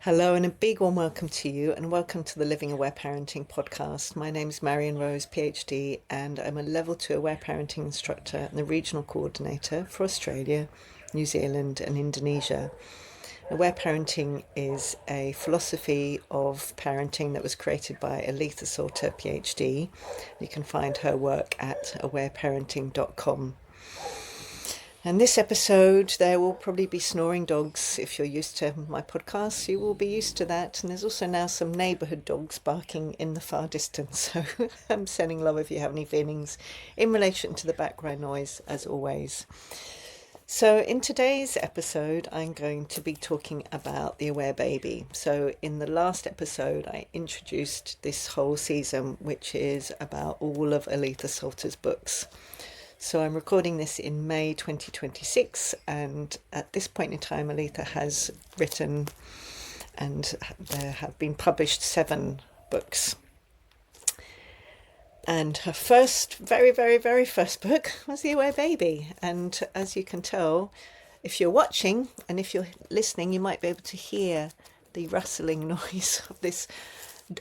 Hello, and a big warm welcome to you, and welcome to the Living Aware Parenting podcast. My name is Marion Rose, PhD, and I'm a Level 2 Aware Parenting instructor and the Regional Coordinator for Australia, New Zealand, and Indonesia. Aware Parenting is a philosophy of parenting that was created by Aletha Solter, PhD. You can find her work at awareparenting.com. And this episode, there will probably be snoring dogs. If you're used to my podcasts, you will be used to that. And there's also now some neighbourhood dogs barking in the far distance. So I'm sending love if you have any feelings in relation to the background noise, as always. So in today's episode, I'm going to be talking about the Aware Baby. So in the last episode, I introduced this whole season, which is about all of Aletha Solter's books. So I'm recording this in May 2026, and at this point in time, Aletha has written and there have been published 7 books. And her first, very first book was The Aware Baby. And as you can tell, if you're watching and if you're listening, you might be able to hear the rustling noise of this.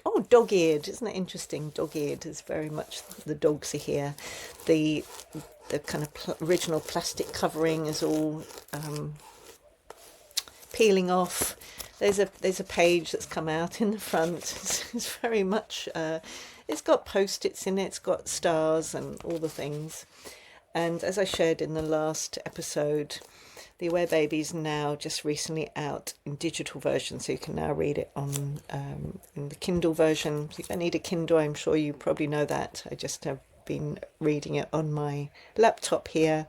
Oh, dog-eared, isn't it interesting? Dog-eared is very much the dogs are here. The kind of original plastic covering is all peeling off. There's a page that's come out in the front. It's very much. It's got post-its in it. It's got stars and all the things. And as I shared in the last episode, The Aware Baby is now just recently out in digital version, so you can now read it on in the Kindle version. If I need a Kindle, I'm sure you probably know that. I just have been reading it on my laptop here.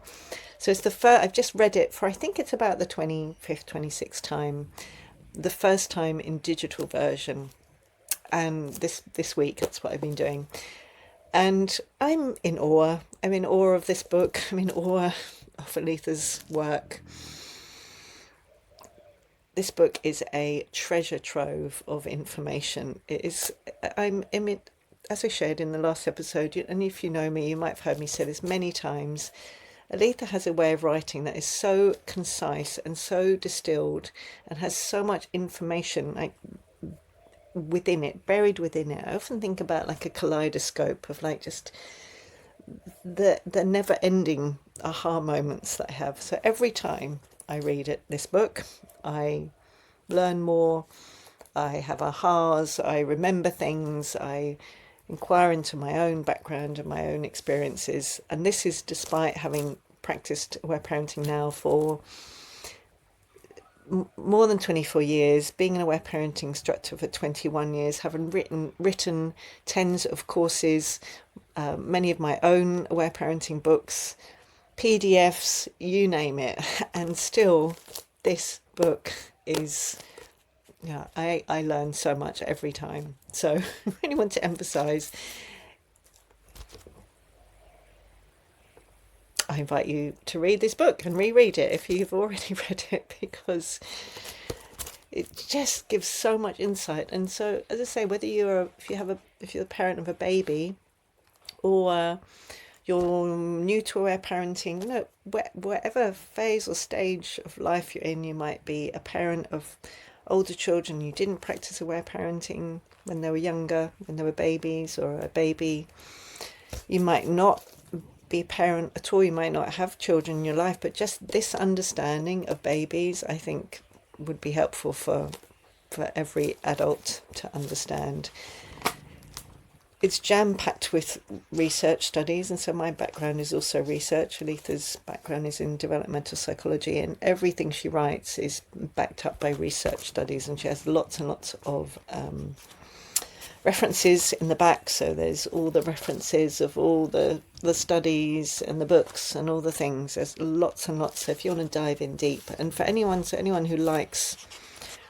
So it's the first. I've just read it for, I think it's about the 25th, 26th time. The first time in digital version. And this week, that's what I've been doing. And I'm in awe. I'm in awe of this book. I'm in awe of Aletha's work. This book is a treasure trove of information. It is. As I shared in the last episode, and if you know me, you might have heard me say this many times. Aletha has a way of writing that is so concise and so distilled, and has so much information like within it, buried within it. I often think about like a kaleidoscope of like just the never-ending aha moments that I have. So every time I read this book, I learn more. I have ahas. I remember things. I inquire into my own background and my own experiences. And this is despite having practiced aware parenting now for more than 24 years, being an aware parenting instructor for 21 years, having written tens of courses, many of my own aware parenting books, PDFs, you name it. And still, this book is, yeah, I learn so much every time. So I really want to emphasize, I invite you to read this book and reread it if you've already read it, because it just gives so much insight. And so, as I say, whether if you're the parent of a baby, or you're new to aware parenting, whatever phase or stage of life you're in, you might be a parent of older children. You didn't practice aware parenting when they were younger, when they were babies, or a baby. You might not be a parent at all. You might not have children in your life, but just this understanding of babies, I think, would be helpful for every adult to understand. It's jam-packed with research studies, and so my background is also research. Aletha's background is in developmental psychology, and everything she writes is backed up by research studies, and she has lots and lots of references in the back. So there's all the references of all the studies and the books and all the things. There's lots and lots. So if you want to dive in deep, and for anyone who likes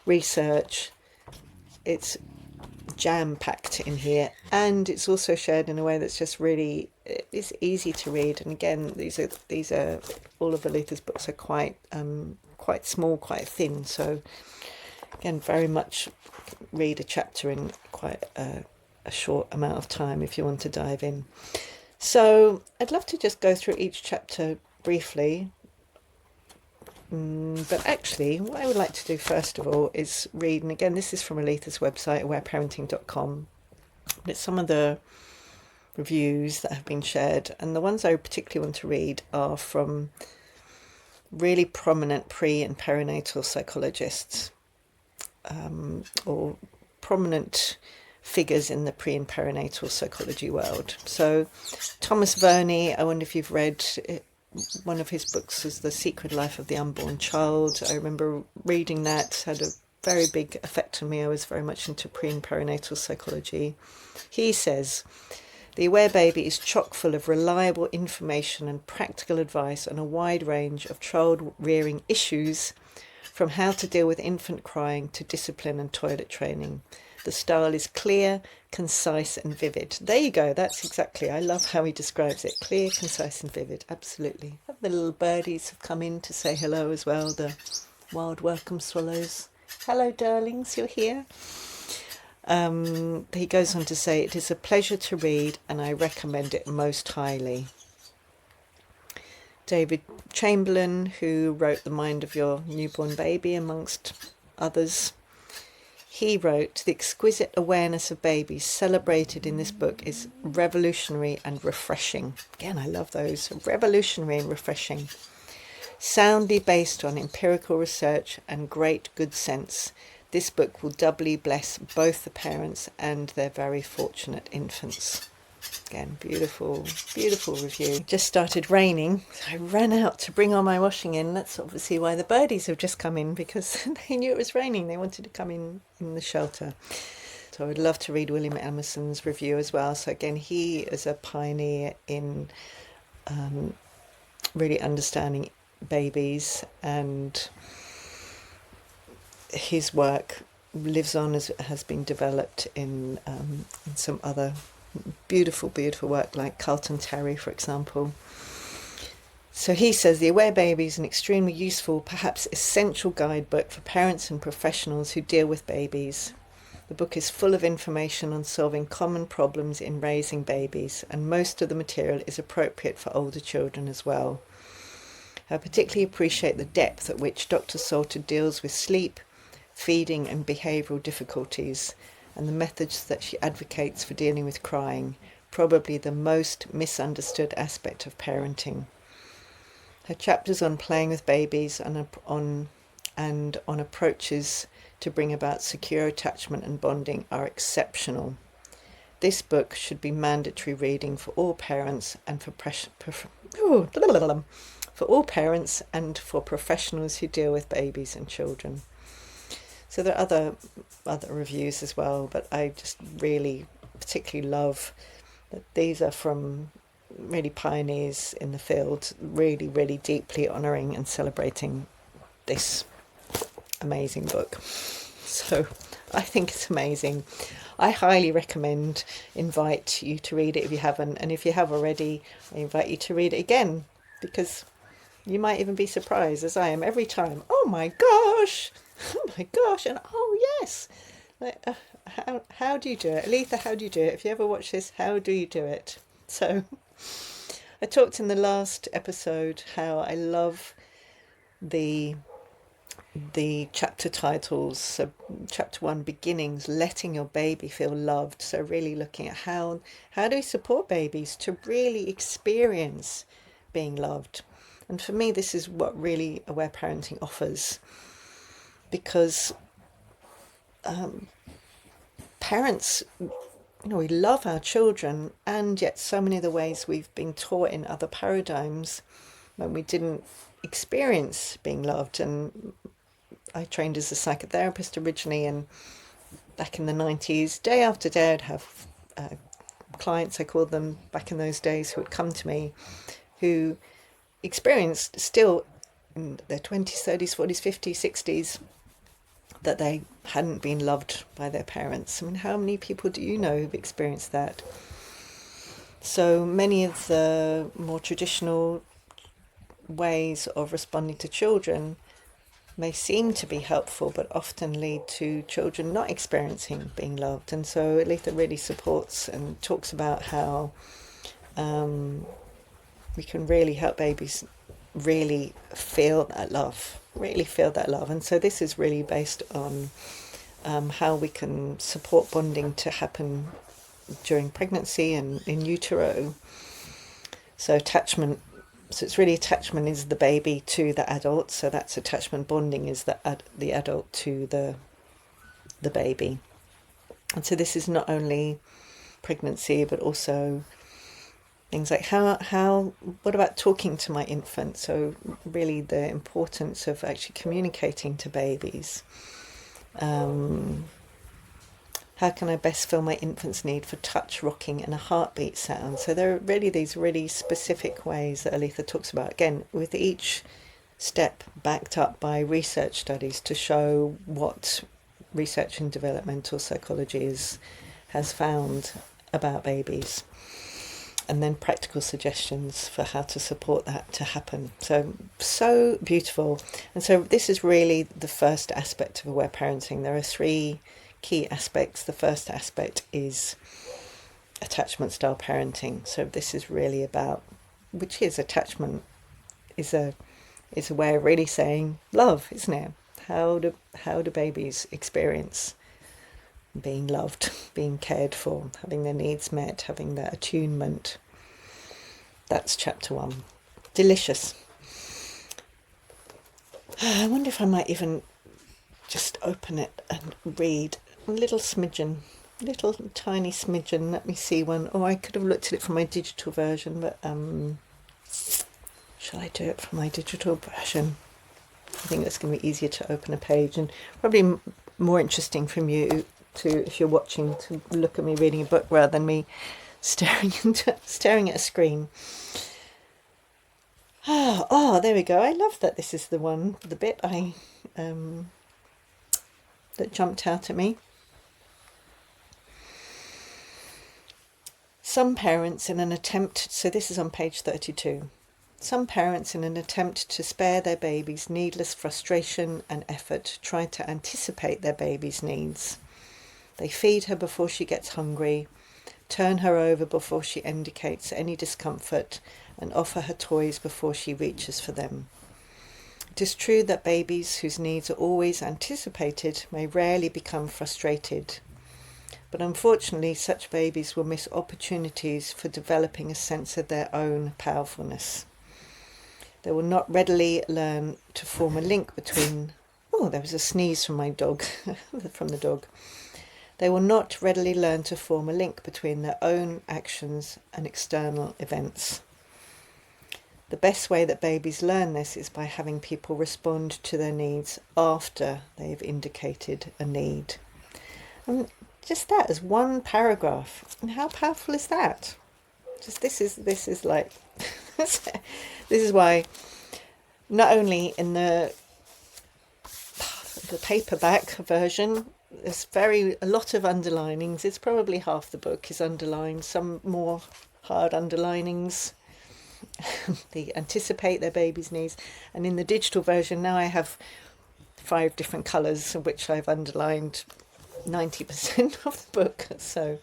research, it's jam-packed in here, and it's also shared in a way that's just really, it's easy to read. And again, these are all of Aletha's books are quite small, quite thin. So again, very much read a chapter in quite a short amount of time if you want to dive in. So I'd love to just go through each chapter briefly. But actually, what I would like to do first of all is read, and again, this is from Aletha's website, awareparenting.com. It's some of the reviews that have been shared, and the ones I particularly want to read are from really prominent pre- and perinatal psychologists, or prominent figures in the pre- and perinatal psychology world. So Thomas Verny, I wonder if you've read it. One of his books is The Secret Life of the Unborn Child. I remember reading that, had a very big effect on me. I was very much into pre- and perinatal psychology. He says, the Aware Baby is chock full of reliable information and practical advice on a wide range of child rearing issues, from how to deal with infant crying to discipline and toilet training. The style is clear, concise and vivid. There you go, that's exactly, I love how he describes it. Clear, concise and vivid, absolutely. The little birdies have come in to say hello as well, the wild welcome swallows. Hello darlings, you're here. He goes on to say, it is a pleasure to read and I recommend it most highly. David Chamberlain, who wrote The Mind of Your Newborn Baby, amongst others, he wrote, the exquisite awareness of babies celebrated in this book is revolutionary and refreshing. Again, I love those, revolutionary and refreshing. Soundly based on empirical research and great good sense, this book will doubly bless both the parents and their very fortunate infants. Again, beautiful, beautiful review. Just started raining, so I ran out to bring all my washing in. That's obviously why the birdies have just come in, because they knew it was raining. They wanted to come in the shelter. So I would love to read William Emerson's review as well. So again, he is a pioneer in really understanding babies, and his work lives on, as has been developed in some other beautiful, beautiful work like Carlton Terry, for example. So he says, The Aware Baby is an extremely useful, perhaps essential guidebook for parents and professionals who deal with babies. The book is full of information on solving common problems in raising babies, and most of the material is appropriate for older children as well. I particularly appreciate the depth at which Dr. Solter deals with sleep, feeding and behavioural difficulties, and the methods that she advocates for dealing with crying, probably the most misunderstood aspect of parenting. Her chapters on playing with babies and on approaches to bring about secure attachment and bonding are exceptional. This book should be mandatory reading for all parents and for all parents and for professionals who deal with babies and children. So there are other reviews as well, but I just really particularly love that these are from really pioneers in the field, really, really deeply honouring and celebrating this amazing book. So I think it's amazing. I highly invite you to read it if you haven't, and if you have already, I invite you to read it again, because you might even be surprised, as I am every time. Oh my gosh, and oh yes. Like, how do you do it? Aletha, how do you do it? If you ever watch this, how do you do it? So I talked in the last episode how I love the chapter titles. So chapter 1, beginnings, letting your baby feel loved. So really looking at how do we support babies to really experience being loved. And for me, this is what really aware parenting offers, because parents, we love our children, and yet so many of the ways we've been taught in other paradigms when we didn't experience being loved. And I trained as a psychotherapist originally, and back in the 90s, day after day, I'd have clients, I called them back in those days, who would come to me who experienced still in their 20s, 30s, 40s, 50s, 60s, that they hadn't been loved by their parents. I mean, how many people do you know who've experienced that? So many of the more traditional ways of responding to children may seem to be helpful, but often lead to children not experiencing being loved. And so Aletha really supports and talks about how we can really help babies really feel that love, really feel that love. And so this is really based on how we can support bonding to happen during pregnancy and in utero. So attachment, so it's really attachment is the baby to the adult, so that's attachment. Bonding is the adult to the baby. And so this is not only pregnancy, but also things like what about talking to my infant? So really the importance of actually communicating to babies. How can I best fill my infant's need for touch, rocking and a heartbeat sound? So there are really these really specific ways that Aletha talks about, again, with each step backed up by research studies to show what research in developmental psychology has found about babies, and then practical suggestions for how to support that to happen. So beautiful. And so this is really the first aspect of aware parenting. There are three key aspects. The first aspect is attachment style parenting. So this is really about, which is attachment is a way of really saying love, isn't it? How do babies experience being loved, being cared for, having their needs met, having that attunement? That's chapter 1. Delicious. I wonder if I might even just open it and read a little smidgen, little tiny smidgen. Let me see one. Oh, I could have looked at it from my digital version, but shall I do it from my digital version? I think that's going to be easier to open a page, and probably more interesting from you to, if you're watching, to look at me reading a book rather than me staring at a screen. Oh, there we go. I love that this is the bit I that jumped out at me. Some parents in an attempt, so this is on page 32. Some parents in an attempt to spare their babies needless frustration and effort try to anticipate their baby's needs. They feed her before she gets hungry, turn her over before she indicates any discomfort, and offer her toys before she reaches for them. It is true that babies whose needs are always anticipated may rarely become frustrated, but unfortunately such babies will miss opportunities for developing a sense of their own powerfulness. They will not readily learn to form a link between... Oh, there was a sneeze from my dog, from the dog. They will not readily learn to form a link between their own actions and external events. The best way that babies learn this is by having people respond to their needs after they've indicated a need. And just that as one paragraph. And how powerful is that? Just this is like this is why not only in the paperback version there's a lot of underlinings. It's probably half the book is underlined, some more hard underlinings. They anticipate their baby's needs, and in the digital version now I have 5 different colours, of which I've underlined 90% of the book. So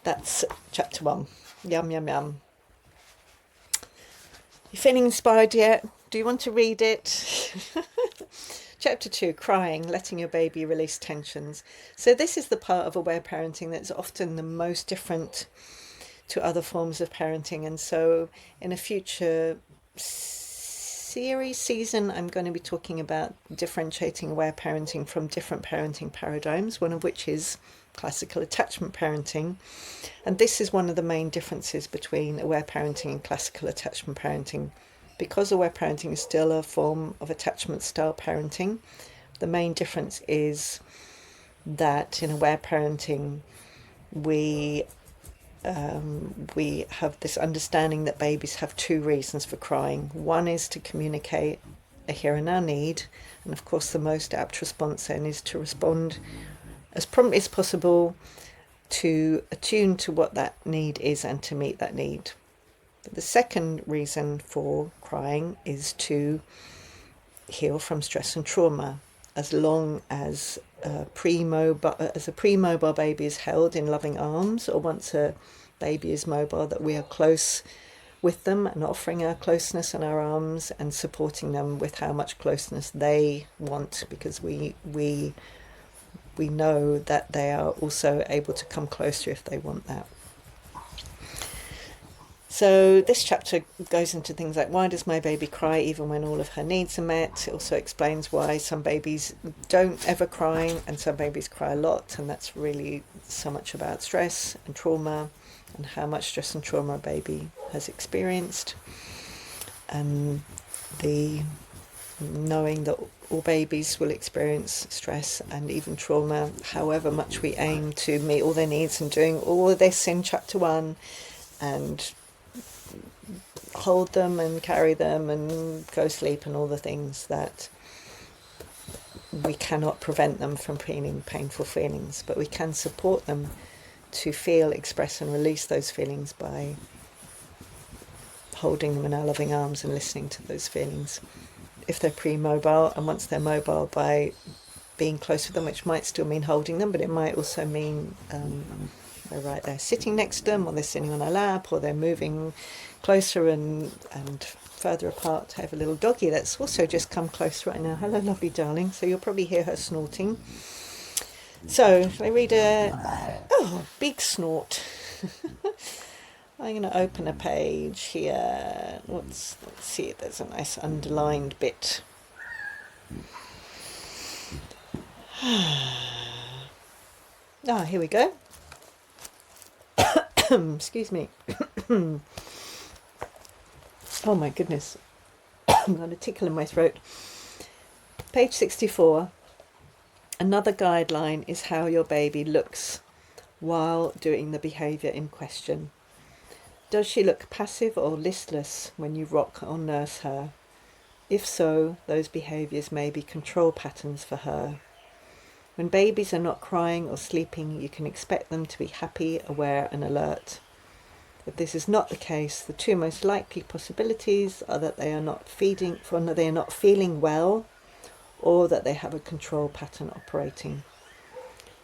that's chapter 1. Yum, yum, yum. You feeling inspired yet? Do you want to read it? Chapter 2, crying, letting your baby release tensions. So this is the part of aware parenting that's often the most different to other forms of parenting. And so in a future season, I'm going to be talking about differentiating aware parenting from different parenting paradigms, one of which is classical attachment parenting. And this is one of the main differences between aware parenting and classical attachment parenting. Because aware parenting is still a form of attachment style parenting, the main difference is that in aware parenting we have this understanding that babies have 2 reasons for crying. One is to communicate a here and now need, and of course the most apt response then is to respond as promptly as possible, to attune to what that need is and to meet that need. But the second reason for crying is to heal from stress and trauma. As long as a pre-mobile baby is held in loving arms, or once a baby is mobile, that we are close with them and offering our closeness and our arms and supporting them with how much closeness they want, because we know that they are also able to come closer if they want that. So this chapter goes into things like, why does my baby cry even when all of her needs are met? It also explains why some babies don't ever cry and some babies cry a lot, and that's really so much about stress and trauma and how much stress and trauma a baby has experienced, and the knowing that all babies will experience stress and even trauma, however much we aim to meet all their needs, and doing all of this in chapter 1 and hold them and carry them and go sleep and all the things, that we cannot prevent them from feeling painful feelings, but we can support them to feel, express and release those feelings by holding them in our loving arms and listening to those feelings. If they're pre-mobile, and once they're mobile, by being close with them, which might still mean holding them, but it might also mean they're right there sitting next to them, or they're sitting on our lap, or they're moving closer and further apart. I have a little doggy that's also just come close right now. Hello, lovely darling. So you'll probably hear her snorting. So I read big snort. I'm going to open a page here. Let's see, there's a nice underlined bit. Here we go. Excuse me. Oh my goodness. I've got a tickle in my throat. Page 64. Another guideline is how your baby looks while doing the behaviour in question. Does she look passive or listless when you rock or nurse her? If so, those behaviours may be control patterns for her. When babies are not crying or sleeping, you can expect them to be happy, aware and alert. If this is not the case, the two most likely possibilities are that they are not feeling well, or that they have a control pattern operating.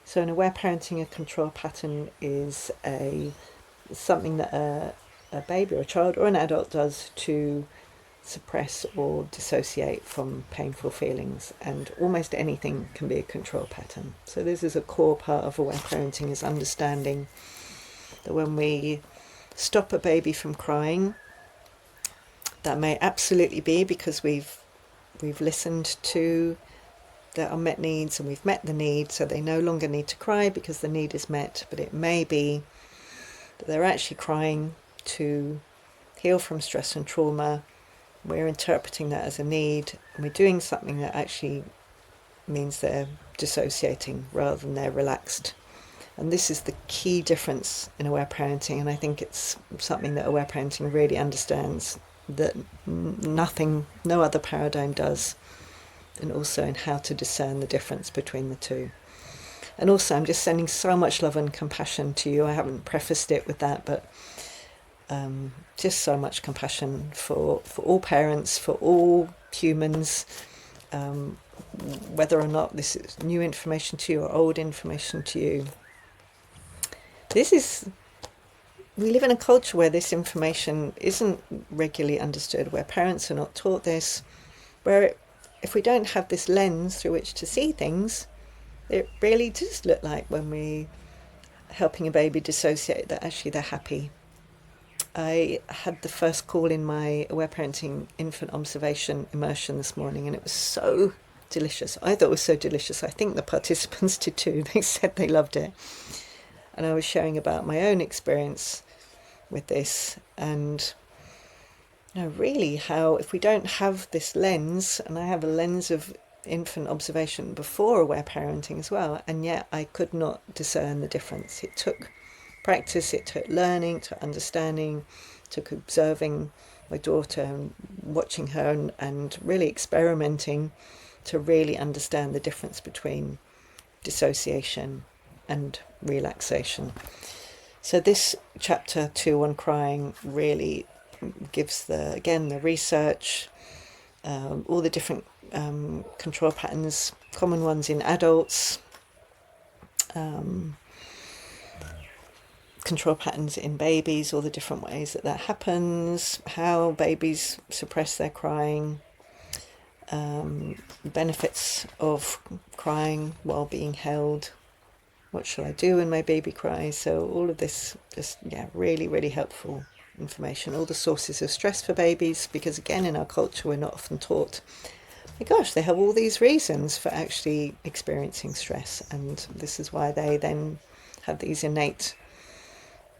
So in aware parenting, a control pattern is something that a baby or a child or an adult does to suppress or dissociate from painful feelings, and almost anything can be a control pattern. So this is a core part of aware parenting, is understanding that when we stop a baby from crying, that may absolutely be because we've listened to their unmet needs and we've met the need, so they no longer need to cry because the need is met. But it may be that they're actually crying to heal from stress and trauma. We're interpreting that as a need, and we're doing something that actually means they're dissociating rather than they're relaxed. And this is the key difference in aware parenting, and I think it's something that aware parenting really understands, that no other paradigm does, and also in how to discern the difference between the two. And also, I'm just sending so much love and compassion to you. I haven't prefaced it with that, but just so much compassion for all parents, for all humans, whether or not this is new information to you or old information to you. We live in a culture where this information isn't regularly understood, where parents are not taught this, where if we don't have this lens through which to see things, it really does look like when we're helping a baby dissociate that actually they're happy. I had the first call in my aware parenting infant observation immersion this morning, and it was so delicious. I thought it was so delicious. I think the participants did too. They said they loved it. And I was sharing about my own experience with this, and really how if we don't have this lens, and I have a lens of infant observation before aware parenting as well, and yet I could not discern the difference. It took practice, it took learning, it took understanding, it took observing my daughter and watching her and really experimenting to really understand the difference between dissociation and relaxation. So this chapter 2 on crying really gives the research, all the different control patterns, common ones in adults, control patterns in babies, all the different ways that happens, how babies suppress their crying, benefits of crying while being held, what should I do when my baby cries. So all of this just, really, really helpful information. All the sources of stress for babies, because again, in our culture, we're not often taught, my gosh, they have all these reasons for actually experiencing stress. And this is why they then have these innate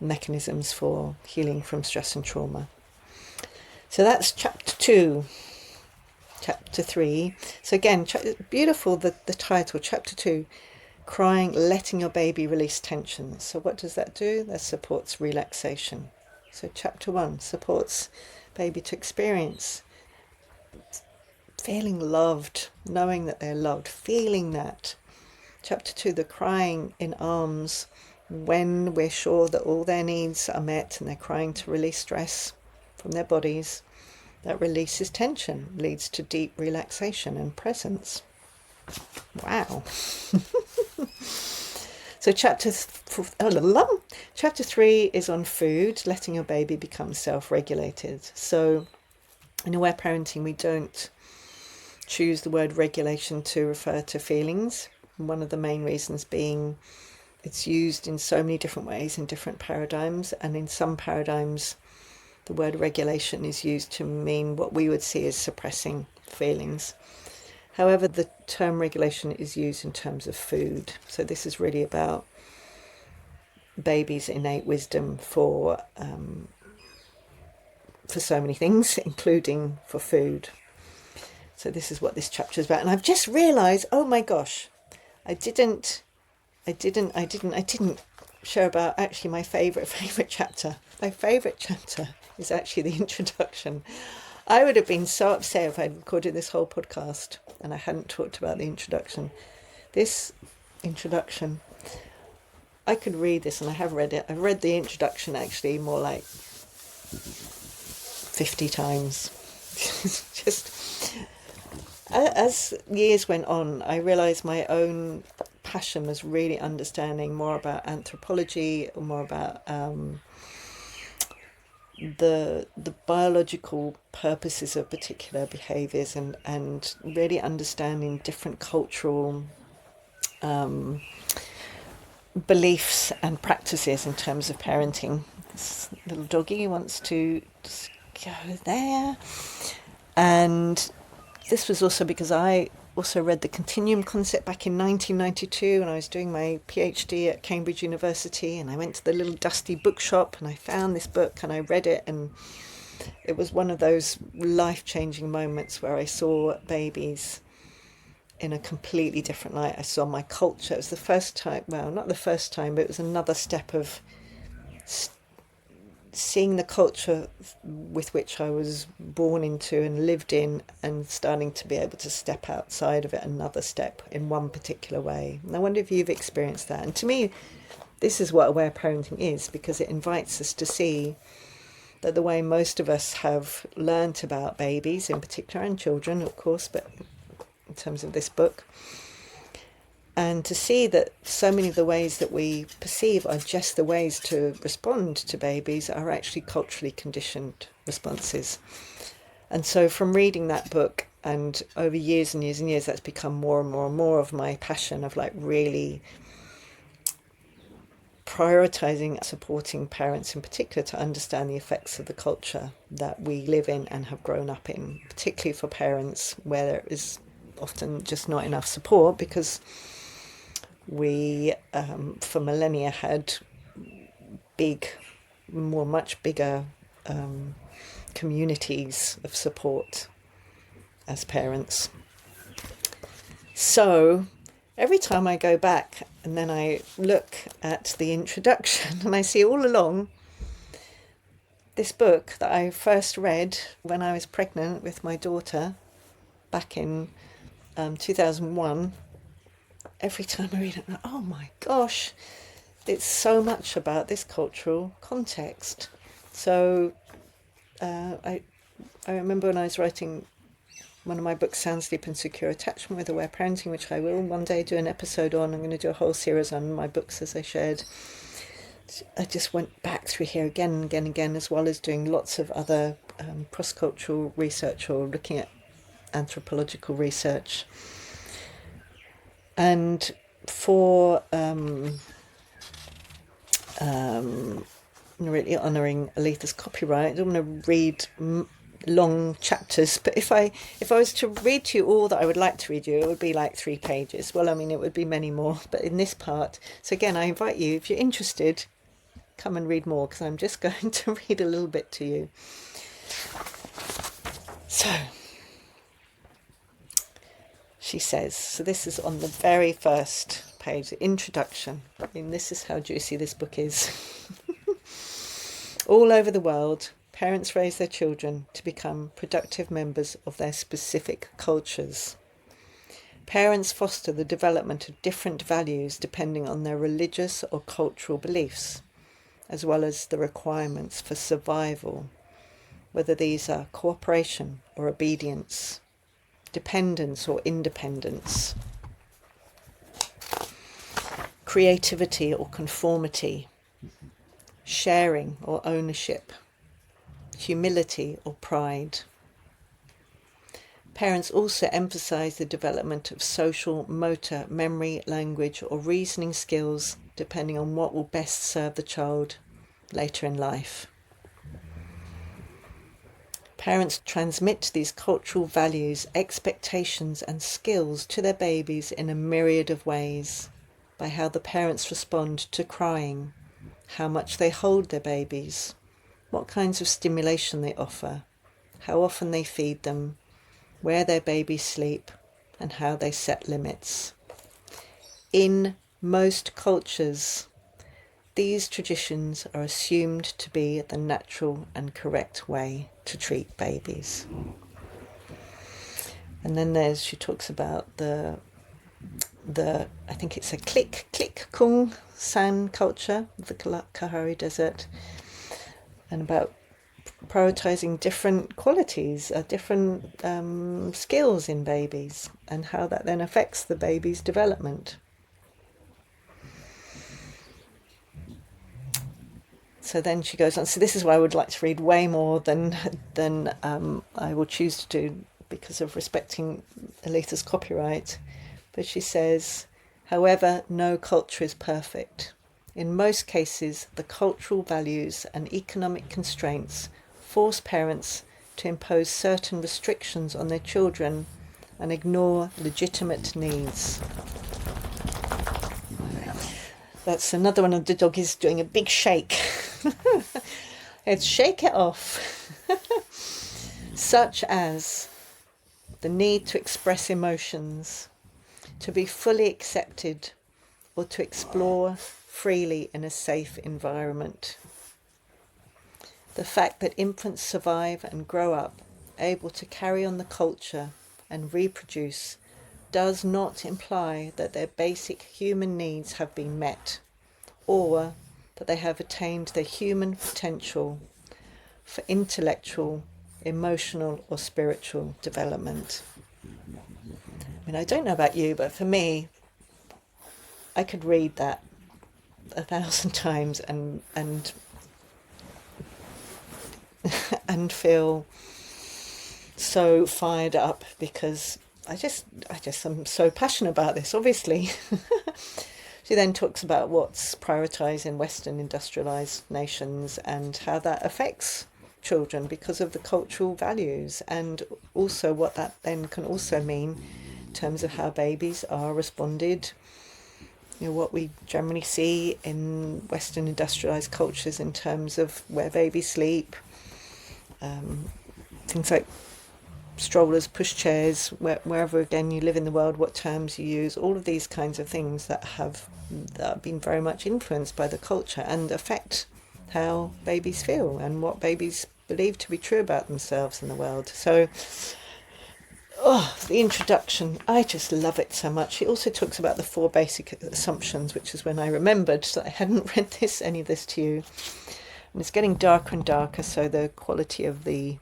mechanisms for healing from stress and trauma. So that's chapter 2. Chapter 3. So again, beautiful, the title, chapter 2, crying, letting your baby release tension. So what does that do? That supports relaxation. So chapter 1 supports baby to experience feeling loved, knowing that they're loved, feeling that. Chapter 2, the crying in arms, when we're sure that all their needs are met and they're crying to release stress from their bodies. That releases tension, leads to deep relaxation and presence. Wow. So chapter 3 is on food, letting your baby become self-regulated. So in aware parenting, we don't choose the word regulation to refer to feelings. One of the main reasons being it's used in so many different ways in different paradigms, and in some paradigms the word regulation is used to mean what we would see as suppressing feelings. However, the term regulation is used in terms of food. So this is really about babies' innate wisdom for so many things, including for food. So this is what this chapter is about. And I've just realised, oh my gosh, I didn't share about actually my favourite chapter. My favourite chapter is actually the introduction. I would have been so upset if I'd recorded this whole podcast and I hadn't talked about the introduction. This introduction, I could read this, and I have read it. I've read the introduction actually more like 50 times. Just as years went on, I realised my own passion was really understanding more about anthropology, more about the biological purposes of particular behaviours, and really understanding different cultural beliefs and practices in terms of parenting. This little doggy wants to just go there. And this was also because I also read the continuum concept back in 1992 when I was doing my PhD at Cambridge University, and I went to the little dusty bookshop and I found this book and I read it, and it was one of those life-changing moments where I saw babies in a completely different light. I saw my culture. It was the first time, well, not the first time, but it was another step of seeing the culture with which I was born into and lived in, and starting to be able to step outside of it another step in one particular way. And I wonder if you've experienced that. And to me, this is what aware parenting is, because it invites us to see that the way most of us have learnt about babies in particular, and children of course, but in terms of this book, and to see that so many of the ways that we perceive are just the ways to respond to babies are actually culturally conditioned responses. And so from reading that book, and over years and years and years, that's become more and more and more of my passion of like really prioritising supporting parents in particular to understand the effects of the culture that we live in and have grown up in, particularly for parents where there is often just not enough support, because we, for millennia, had much bigger communities of support as parents. So every time I go back and then I look at the introduction and I see all along this book that I first read when I was pregnant with my daughter back in 2001, every time I read it, I'm like, oh my gosh, it's so much about this cultural context. So I remember when I was writing one of my books, Sound Sleep and Secure Attachment with Aware Parenting, which I will one day do an episode on. I'm going to do a whole series on my books, as I shared I just went back through here again and again and again, as well as doing lots of other cross-cultural research or looking at anthropological research. And for really honouring Aletha's copyright, I don't want to read long chapters, but if I was to read to you all that I would like to read you, it would be like 3 pages. Well, I mean, it would be many more, but in this part, so again, I invite you, if you're interested, come and read more, because I'm just going to read a little bit to you. So she says, so this is on the very first page, the introduction. I mean, this is how juicy this book is. All over the world, parents raise their children to become productive members of their specific cultures. Parents foster the development of different values depending on their religious or cultural beliefs, as well as the requirements for survival, whether these are cooperation or obedience, dependence or independence, creativity or conformity, sharing or ownership, humility or pride. Parents also emphasize the development of social, motor, memory, language or reasoning skills depending on what will best serve the child later in life. Parents transmit these cultural values, expectations and skills to their babies in a myriad of ways, by how the parents respond to crying, how much they hold their babies, what kinds of stimulation they offer, how often they feed them, where their babies sleep, and how they set limits. In most cultures, these traditions are assumed to be the natural and correct way to treat babies. And then she talks about the I think it's a click kung san culture of the Kalahari Desert, and about prioritizing different qualities, different skills in babies, and how that then affects the baby's development. So then she goes on. So this is why I would like to read way more than I will choose to do, because of respecting Aletha's copyright. But she says, however, no culture is perfect. In most cases, the cultural values and economic constraints force parents to impose certain restrictions on their children and ignore legitimate needs. That's another one of the doggies doing a big shake. Let's shake it off. Such as the need to express emotions, to be fully accepted, or to explore freely in a safe environment. The fact that infants survive and grow up able to carry on the culture and reproduce does not imply that their basic human needs have been met, or that they have attained their human potential for intellectual, emotional or spiritual development. I mean, I don't know about you, but for me, I could read that 1,000 times and and feel so fired up, because I just am so passionate about this, obviously. She then talks about what's prioritised in Western industrialised nations and how that affects children because of the cultural values, and also what that then can also mean in terms of how babies are responded. You know, what we generally see in Western industrialised cultures in terms of where babies sleep, things like strollers, pushchairs, wherever again you live in the world, what terms you use, all of these kinds of things that have been very much influenced by the culture and affect how babies feel and what babies believe to be true about themselves in the world. So, the introduction, I just love it so much. He also talks about the 4 basic assumptions, which is when I remembered that I hadn't read any of this to you. And it's getting darker and darker, so the quality of the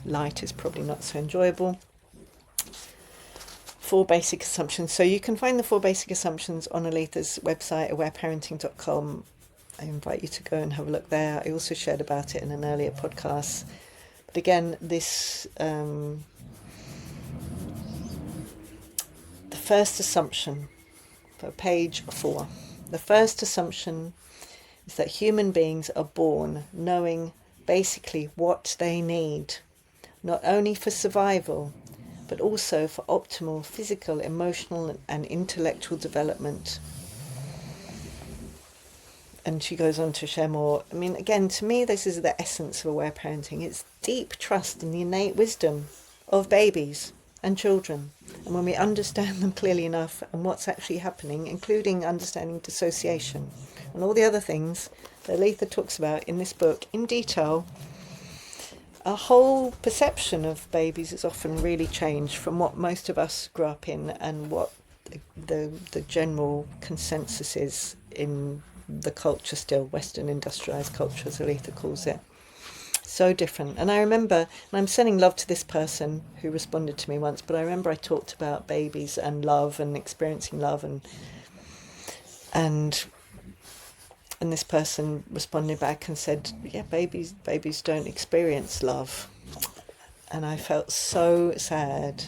light is probably not so enjoyable. 4 basic assumptions. So you can find the 4 basic assumptions on Aletha's website, awareparenting.com. I invite you to go and have a look there. I also shared about it in an earlier podcast. But again, this the first assumption for page 4. The first assumption is that human beings are born knowing basically what they need, not only for survival, but also for optimal physical, emotional, and intellectual development. And she goes on to share more. I mean, again, to me, this is the essence of aware parenting. It's deep trust in the innate wisdom of babies and children. And when we understand them clearly enough and what's actually happening, including understanding dissociation and all the other things that Aletha talks about in this book in detail, our whole perception of babies is often really changed from what most of us grew up in and what the general consensus is in the culture still, Western industrialised culture, as Aletha calls it. So different. And I remember, and I'm sending love to this person who responded to me once, but I remember I talked about babies and love and experiencing love, and this person responded back and said, yeah, babies don't experience love. And I felt so sad.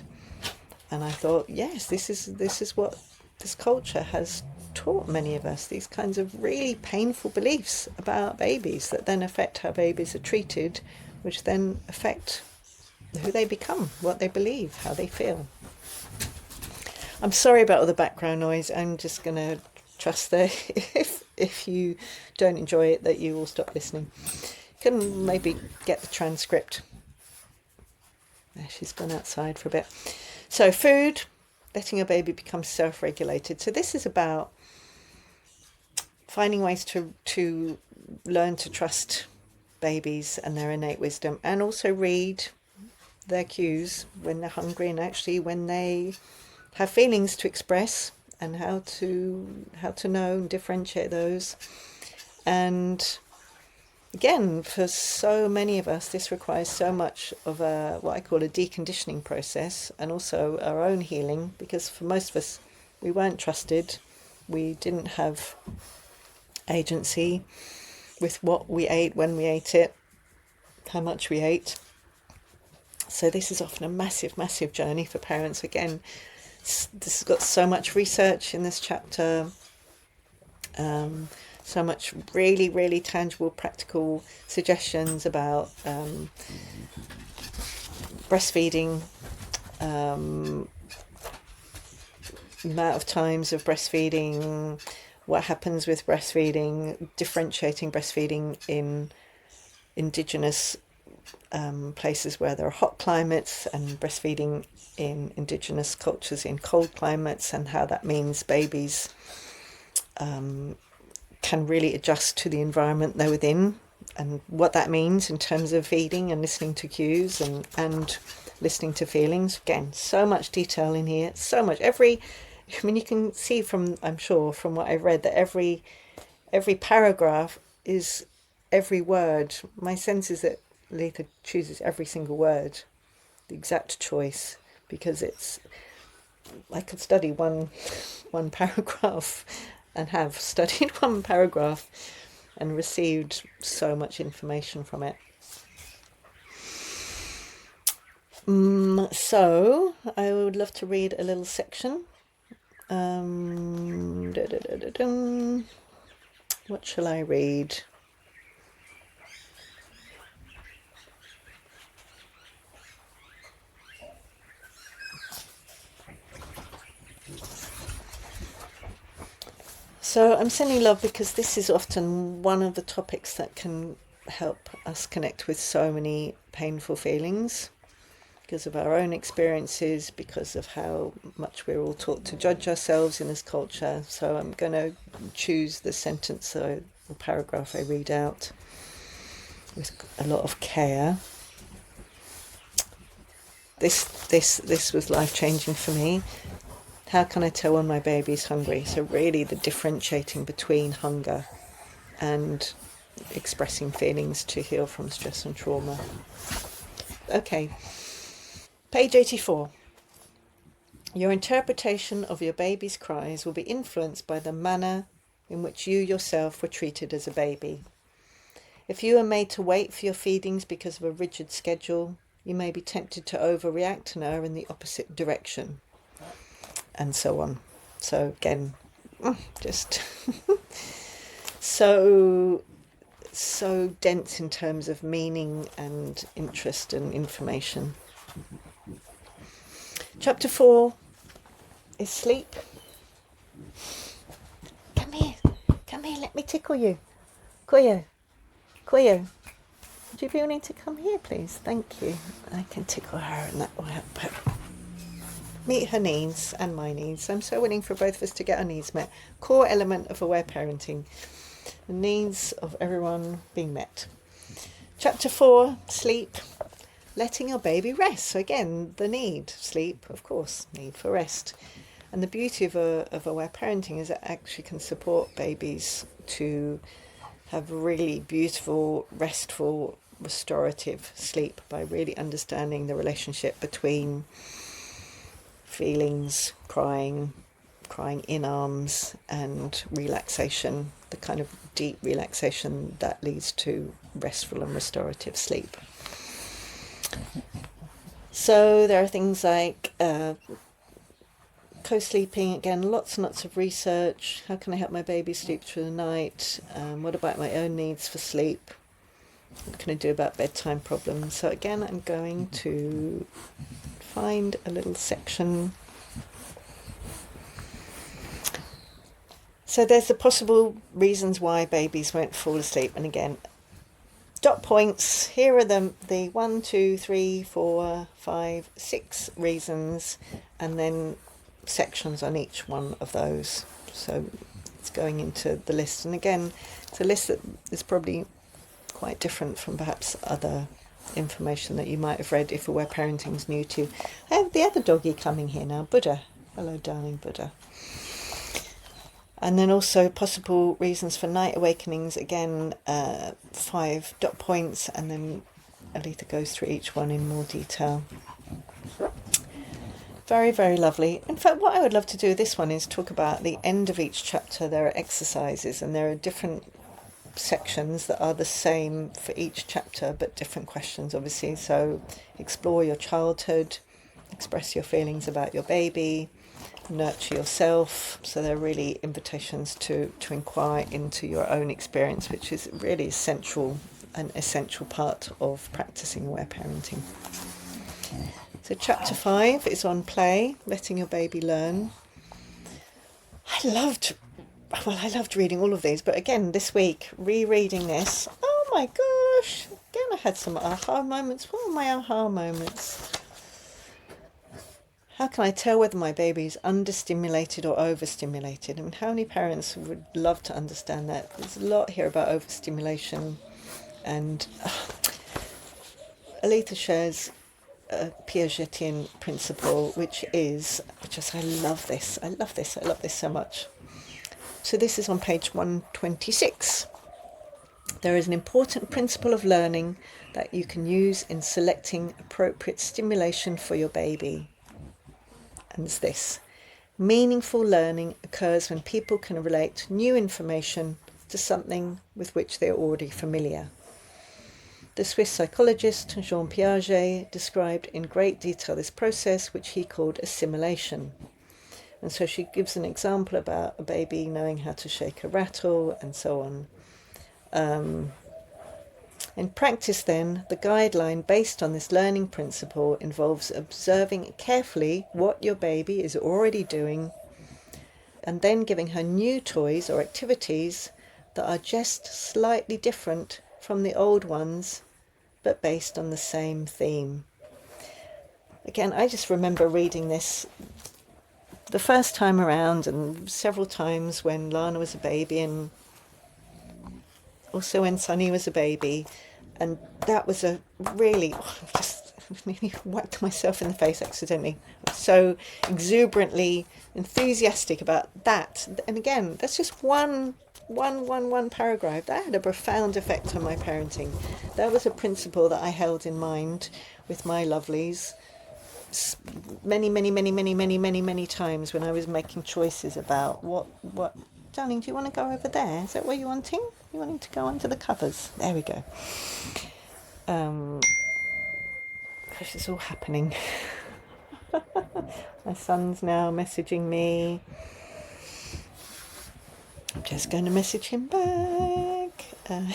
And I thought, yes, this is what this culture has taught many of us, these kinds of really painful beliefs about babies that then affect how babies are treated, which then affect who they become, what they believe, how they feel. I'm sorry about all the background noise. I'm just going to trust that if you don't enjoy it, that you will stop listening. You can maybe get the transcript. There, she's gone outside for a bit. So food, letting a baby become self-regulated. So this is about finding ways to learn to trust babies and their innate wisdom, and also read their cues when they're hungry, and actually when they have feelings to express, and how to know and differentiate those. And again, for so many of us, this requires so much of what I call a deconditioning process, and also our own healing, because for most of us, we weren't trusted. We didn't have agency with what we ate, when we ate it, how much we ate. So this is often a massive, massive journey for parents. Again, this has got so much research in this chapter, so much really, really tangible, practical suggestions about breastfeeding, amount of times of breastfeeding, what happens with breastfeeding, differentiating breastfeeding in indigenous places where there are hot climates, and breastfeeding in indigenous cultures in cold climates, and how that means babies can really adjust to the environment they're within, and what that means in terms of feeding and listening to cues and listening to feelings. Again, so much detail in here, so much. You can see from, I'm sure, from what I've read, that every paragraph is every word. My sense is that Aletha chooses every single word, the exact choice, because I could study one paragraph, and have studied one paragraph and received so much information from it. So I would love to read a little section. What shall I read? So I'm sending love because this is often one of the topics that can help us connect with so many painful feelings, because of our own experiences, because of how much we're all taught to judge ourselves in this culture. So I'm going to choose the sentence or paragraph I read out with a lot of care. This was life-changing for me. How can I tell when my baby's hungry? So really the differentiating between hunger and expressing feelings to heal from stress and trauma. Okay. Page 84. Your interpretation of your baby's cries will be influenced by the manner in which you yourself were treated as a baby. If you are made to wait for your feedings because of a rigid schedule, you may be tempted to overreact and err in the opposite direction, and so on. So again, just so dense in terms of meaning and interest and information. Chapter 4 is sleep. Come here, let me tickle you. Koyo, would you be willing to come here, please? Thank you. I can tickle her and that will help her. Meet her needs and my needs. I'm so willing for both of us to get our needs met. Core element of aware parenting. The needs of everyone being met. Chapter 4, sleep. Letting your baby rest. So again, the need. Sleep, of course, need for rest. And the beauty of aware parenting is it actually can support babies to have really beautiful, restful, restorative sleep by really understanding the relationship between feelings, crying in arms, and relaxation, the kind of deep relaxation that leads to restful and restorative sleep. So there are things like co-sleeping, again, lots and lots of research. How can I help my baby sleep through the night? What about my own needs for sleep? What can I do about bedtime problems? So again, I'm going to find a little section. So there's the possible reasons why babies won't fall asleep. And again, dot points. Here are the 1, 2, 3, 4, 5, 6 reasons, and then sections on each one of those. So it's going into the list. And again, it's a list that is probably quite different from perhaps other information that you might have read if aware parenting is new to you. I have the other doggy coming here now, Buddha. Hello, darling Buddha. And then also possible reasons for night awakenings, again, 5 dot points, and then Aletha goes through each one in more detail. Very, very lovely. In fact, what I would love to do with this one is talk about the end of each chapter. There are exercises, and there are different sections that are the same for each chapter, but different questions, obviously. So explore your childhood, express your feelings about your baby, nurture yourself. So they're really invitations to inquire into your own experience, which is really an essential part of practicing aware parenting. So chapter 5 is on play, letting your baby learn. I loved reading all of these, but again, this week, rereading this, oh my gosh, again I had some aha moments. What were my aha moments? How can I tell whether my baby is understimulated or overstimulated? I mean, how many parents would love to understand that? There's a lot here about overstimulation, and Aletha shares a Piagetian principle, which is, I love this so much. So this is on page 126. There is an important principle of learning that you can use in selecting appropriate stimulation for your baby. And it's this: meaningful learning occurs when people can relate new information to something with which they are already familiar. The Swiss psychologist Jean Piaget described in great detail this process, which he called assimilation. And so she gives an example about a baby knowing how to shake a rattle and so on. In practice then, the guideline based on this learning principle involves observing carefully what your baby is already doing and then giving her new toys or activities that are just slightly different from the old ones, but based on the same theme. Again, I just remember reading this the first time around, and several times when Lana was a baby, and also when Sunny was a baby, and that was a really, just nearly whacked myself in the face accidentally. So exuberantly enthusiastic about that. And again, that's just one paragraph. That had a profound effect on my parenting. That was a principle that I held in mind with my lovelies many times when I was making choices about what Darling, do you want to go over there? Is that what you're wanting? You wanting to go under the covers? There we go. Gosh, it's all happening. My son's now messaging me. I'm just going to message him back. I'm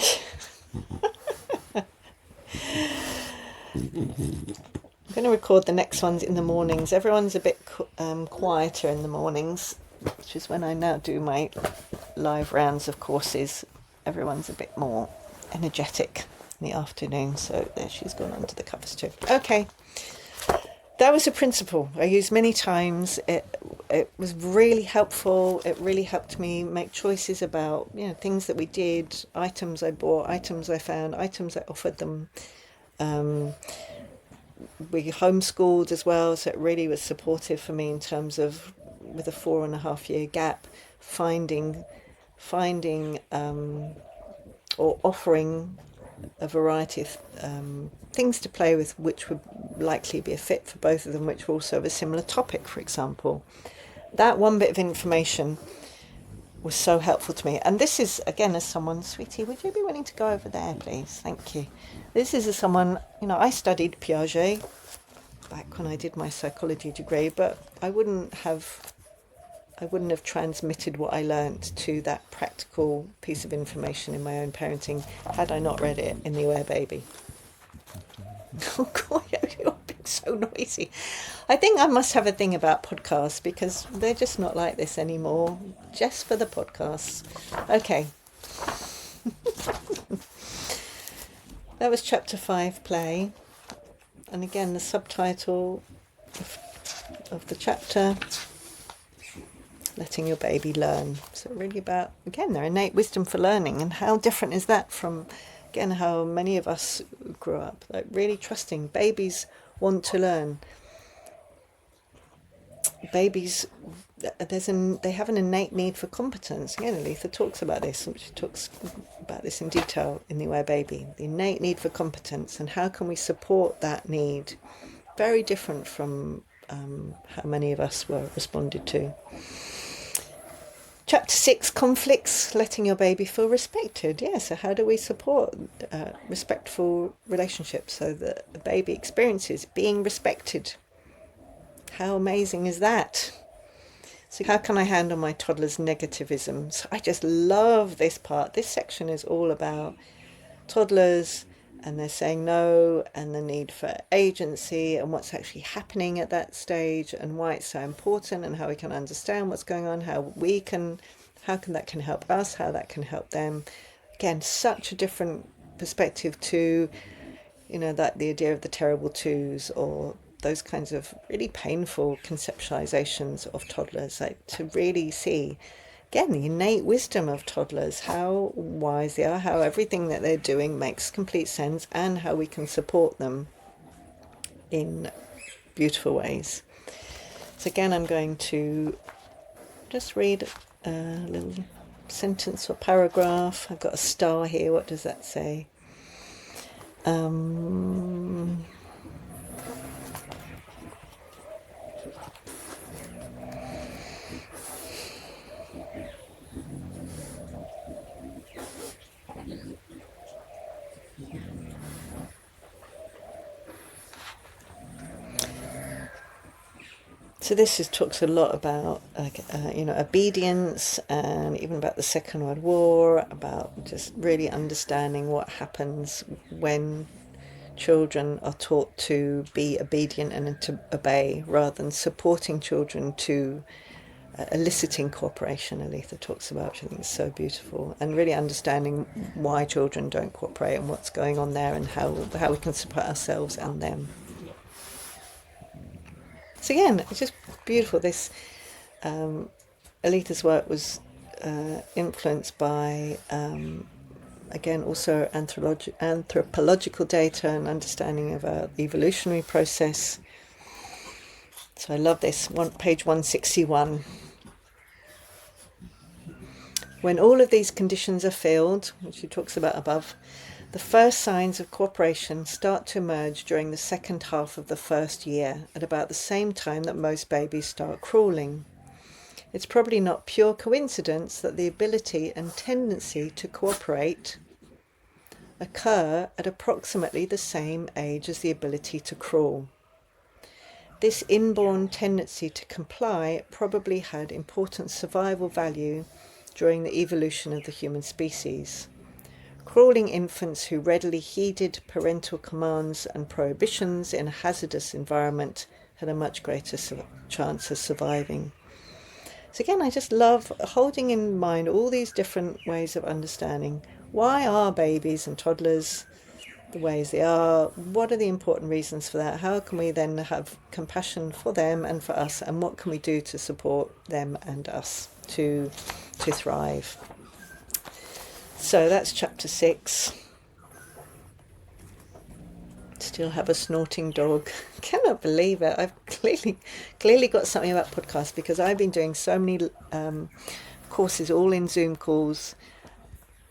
going to record the next ones in the mornings. Everyone's a bit quieter in the mornings, which is when I now do my live rounds of courses. Everyone's a bit more energetic in the afternoon. So there, she's gone under the covers too. Okay. That was a principle I used many times. It was really helpful. It really helped me make choices about, things that we did, items I bought, items I found, items I offered them. We homeschooled as well, so it really was supportive for me in terms of, with a 4.5 year gap, finding or offering a variety of things to play with, which would likely be a fit for both of them, which were also of a similar topic, for example. That one bit of information was so helpful to me. And this is, again, as someone, sweetie, would you be willing to go over there, please? Thank you. This is as someone, I studied Piaget back when I did my psychology degree, but I wouldn't have transmitted what I learnt to that practical piece of information in my own parenting had I not read it in The Aware Baby. Oh God, you're being so noisy. I think I must have a thing about podcasts because they're just not like this anymore. Just for the podcasts. Okay. That was chapter 5, play. And again, the subtitle of the chapter, letting your baby learn. So really about, again, their innate wisdom for learning, and how different is that from, again, how many of us grew up, like really trusting. Babies want to learn. Babies, they have an innate need for competence. Again, Aletha talks about this, and she talks about this in detail in The Aware Baby. The innate need for competence, and how can we support that need? Very different from how many of us were responded to. Chapter 6, conflicts, letting your baby feel respected. Yeah, so how do we support respectful relationships so that the baby experiences being respected? How amazing is that? So how can I handle my toddler's negativism? So I just love this part. This section is all about toddlers and they're saying no, and the need for agency, and what's actually happening at that stage, and why it's so important, and how we can understand what's going on, how that can help us, how that can help them. Again, such a different perspective to, that the idea of the terrible twos, or those kinds of really painful conceptualizations of toddlers, like to really see, again, the innate wisdom of toddlers, how wise they are, how everything that they're doing makes complete sense, and how we can support them in beautiful ways. So again, I'm going to just read a little sentence or paragraph. I've got a star here. What does that say? So this talks a lot about, obedience, and even about the Second World War, about just really understanding what happens when children are taught to be obedient and to obey, rather than supporting children to eliciting cooperation. Aletha talks about, which I think is so beautiful, and really understanding why children don't cooperate and what's going on there, and how we can support ourselves and them. So again, it's just beautiful. This Aletha's work was influenced by, again, also anthropological data and understanding of our evolutionary process. So I love this, page 161. When all of these conditions are filled, which she talks about above, the first signs of cooperation start to emerge during the second half of the first year, at about the same time that most babies start crawling. It's probably not pure coincidence that the ability and tendency to cooperate occur at approximately the same age as the ability to crawl. This inborn tendency to comply probably had important survival value during the evolution of the human species. Crawling infants who readily heeded parental commands and prohibitions in a hazardous environment had a much greater chance of surviving. So again, I just love holding in mind all these different ways of understanding. Why are babies and toddlers the ways they are? What are the important reasons for that? How can we then have compassion for them and for us? And what can we do to support them and us to thrive? So that's chapter 6. Still have a snorting dog. Cannot believe it. I've clearly got something about podcasts, because I've been doing so many courses, all in Zoom calls,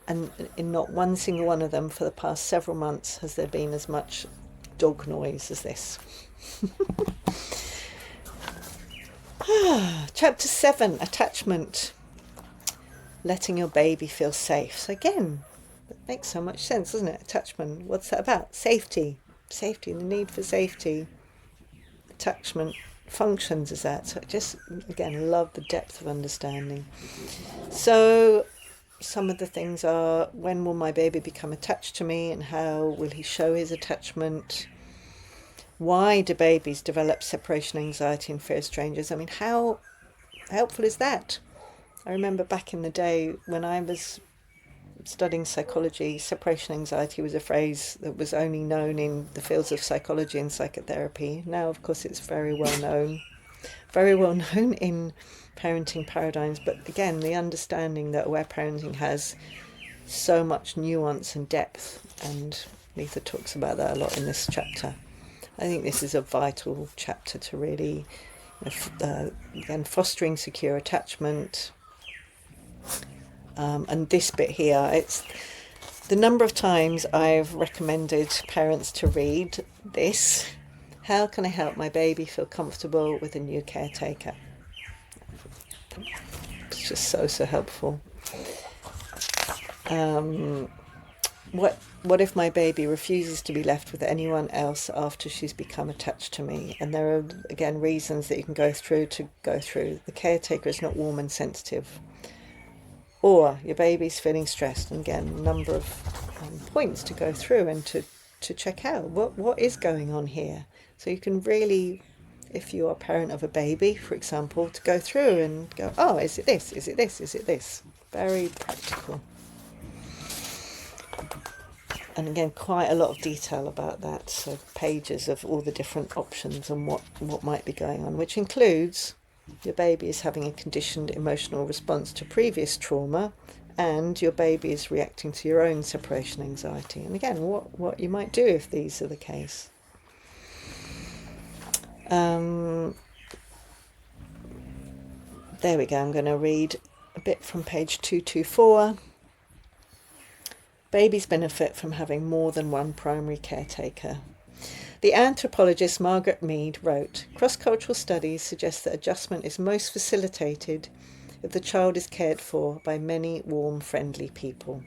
and in not one single one of them for the past several months has there been as much dog noise as this. Chapter 7, attachment. Letting your baby feel safe. So again, that makes so much sense, doesn't it? Attachment. What's that about? Safety. Safety, the need for safety. Attachment functions as that. So I just, again, love the depth of understanding. So some of the things are, when will my baby become attached to me, and how will he show his attachment? Why do babies develop separation anxiety and fear of strangers? I mean, how helpful is that? I remember back in the day when I was studying psychology, separation anxiety was a phrase that was only known in the fields of psychology and psychotherapy. Now, of course, it's very well known in parenting paradigms. But again, the understanding that aware parenting has so much nuance and depth, and Aletha talks about that a lot in this chapter. I think this is a vital chapter to really, again, fostering secure attachment. And this bit here, it's the number of times I've recommended parents to read this. How can I help my baby feel comfortable with a new caretaker? It's just so helpful. What if my baby refuses to be left with anyone else after she's become attached to me? And there are, again, reasons that you can go through. The caretaker is not warm and sensitive. Or your baby's feeling stressed. And again, a number of points to go through and to check out what is going on here. So you can really, if you are a parent of a baby, for example, to go through and go, oh, is it this? Is it this? Is it this? Very practical. And again, quite a lot of detail about that. So pages of all the different options and what might be going on, which includes your baby is having a conditioned emotional response to previous trauma, and your baby is reacting to your own separation anxiety. And again, what you might do if these are the case. There we go. I'm going to read a bit from page 224. Babies benefit from having more than one primary caretaker. The anthropologist Margaret Mead wrote, "Cross-cultural studies suggest that adjustment is most facilitated if the child is cared for by many warm, friendly people."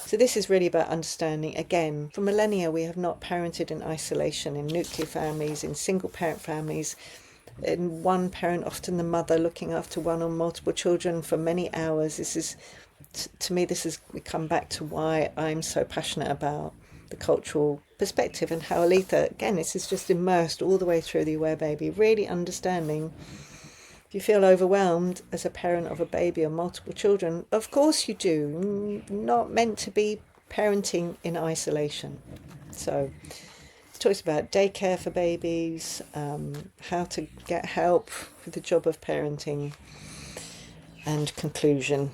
So this is really about understanding, again, for millennia we have not parented in isolation, in nuclear families, in single-parent families, in one parent, often the mother, looking after one or multiple children for many hours. This is, to me, we come back to why I'm so passionate about the cultural perspective, and how Aletha, again, this is just immersed all the way through the Aware Baby, really understanding. If you feel overwhelmed as a parent of a baby or multiple children, of course you do. Not meant to be parenting in isolation. So it talks about daycare for babies, how to get help with the job of parenting, and conclusion.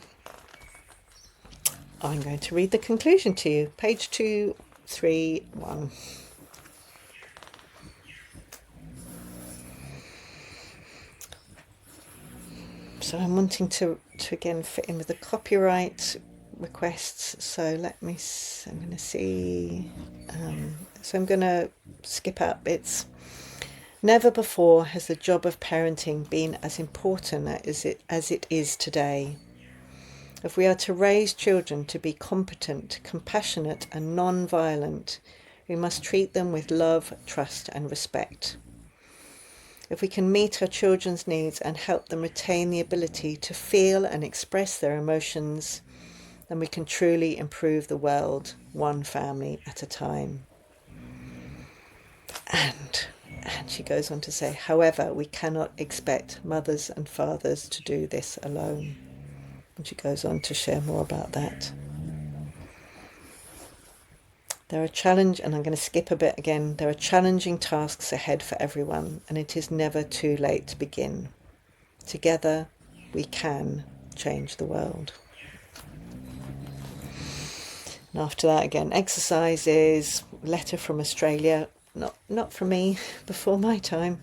I'm going to read the conclusion to you. Page 231. So I'm wanting to again fit in with the copyright requests. So I'm going to see. So I'm going to skip out bits. Never before has the job of parenting been as important as it is today. If we are to raise children to be competent, compassionate and non-violent, we must treat them with love, trust and respect. If we can meet our children's needs and help them retain the ability to feel and express their emotions, then we can truly improve the world, one family at a time. And she goes on to say, however, we cannot expect mothers and fathers to do this alone. And she goes on to share more about that. There are and I'm going to skip a bit again, there are challenging tasks ahead for everyone, and it is never too late to begin. Together, we can change the world. And after that, again, exercises, letter from Australia, not from me, before my time.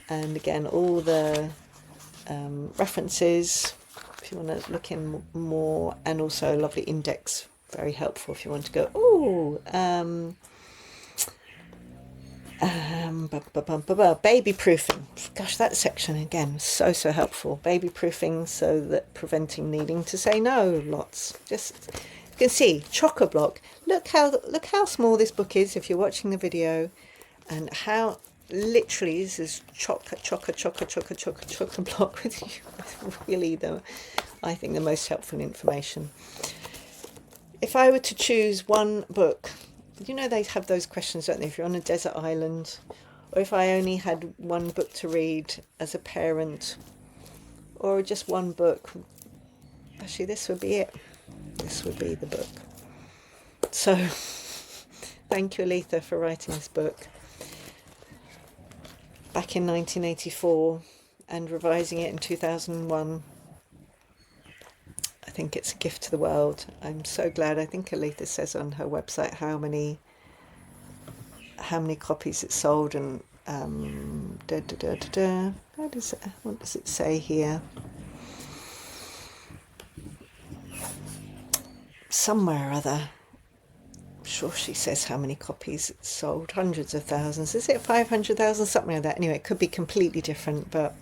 And again, all the references, if you want to look in more, and also a lovely index, very helpful if you want to go, baby proofing. Gosh, that section again, so helpful. Baby proofing, so that preventing needing to say no, lots. Just, you can see, chock-a-block. Look how small this book is if you're watching the video, and how literally this is chock-a-block with really I think the most helpful information. If I were to choose one book, you know they have those questions, don't they, if you're on a desert island, or if I only had one book to read as a parent, or just one book, actually this would be it. This would be the book. So thank you, Aletha, for writing this book back in 1984 and revising it in 2001. I think it's a gift to the world. I'm so glad. I think Aletha says on her website how many copies it sold, and what does it say here? Somewhere or other. I'm sure she says how many copies it sold. Hundreds of thousands. Is it 500,000? Something like that. Anyway, it could be completely different, but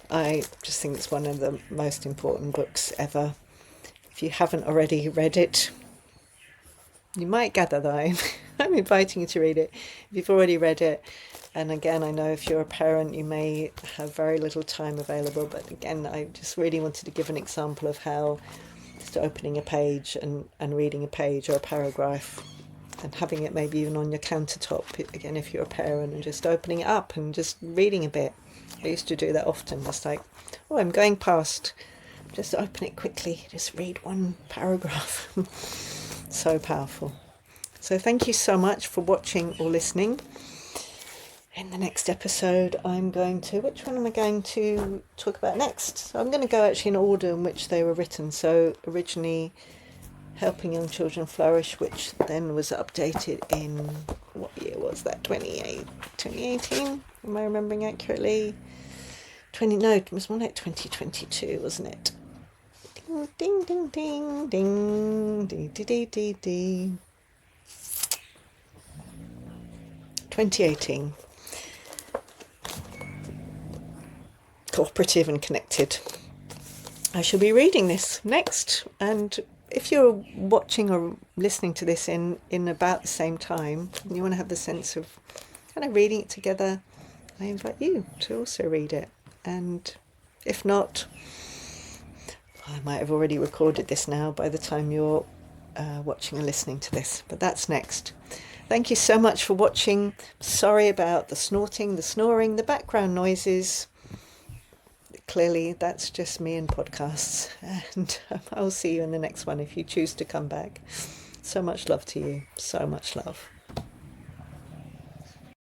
I just think it's one of the most important books ever. If you haven't already read it, you might gather that I'm inviting you to read it. If you've already read it, and again, I know if you're a parent, you may have very little time available, but again, I just really wanted to give an example of how just opening a page and reading a page or a paragraph and having it maybe even on your countertop, again, if you're a parent, and just opening it up and just reading a bit. I used to do that often, just like, I'm going past, just open it quickly, just read one paragraph. So powerful. So thank you so much for watching or listening. In the next episode, which one am I going to talk about next? So I'm going to go actually in order in which they were written. So originally, Helping Young Children Flourish, which then was updated in, what year was that? 2018? Am I remembering accurately? It was more like 2022, wasn't it? Ding, ding, ding, ding, ding, ding, ding, ding, ding. 2018. Cooperative and Connected. I shall be reading this next, and if you're watching or listening to this in about the same time, and you want to have the sense of kind of reading it together, I invite you to also read it. And if not, I might have already recorded this now by the time you're watching and listening to this, but that's next. Thank you so much for watching. Sorry about the snorting, the snoring, the background noises. Clearly, that's just me and podcasts. And I'll see you in the next one if you choose to come back. So much love to you. So much love.